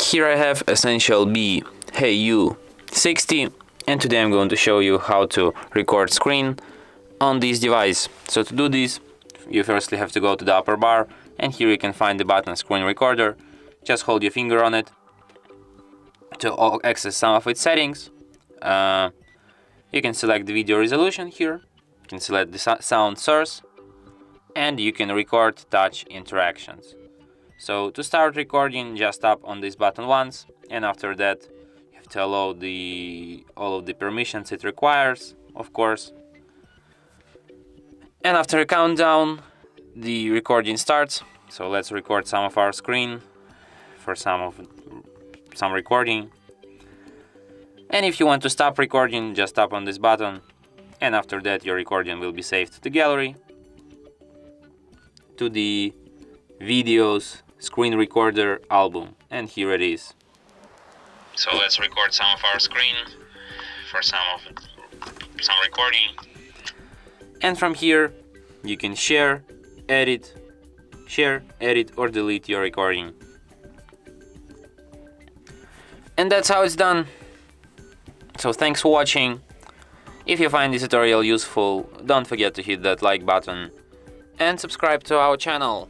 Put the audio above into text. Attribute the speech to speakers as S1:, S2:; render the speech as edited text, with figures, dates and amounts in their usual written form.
S1: Here I have EssentielB HeYou 60, and today I'm going to show you how to record screen on this device. So to do this, you firstly have to go to the upper bar, and here you can find the button Screen Recorder. Just hold your finger on it to access some of its settings. You can select the video resolution here, you can select the sound source, and you can record touch interactions. So to start recording, just tap on this button once, and after that you have to allow all of the permissions it requires, of course. And after a countdown, the recording starts. So let's record some of our screen for some recording. And if you want to stop recording, just tap on this button, and after that your recording will be saved to the gallery, to the videos screen recorder album, and here it is. So let's record some of our screen for some recording. And from here you can share, edit, or delete your recording. And that's how it's done. So thanks for watching. If you find this tutorial useful, don't forget to hit that like button and subscribe to our channel.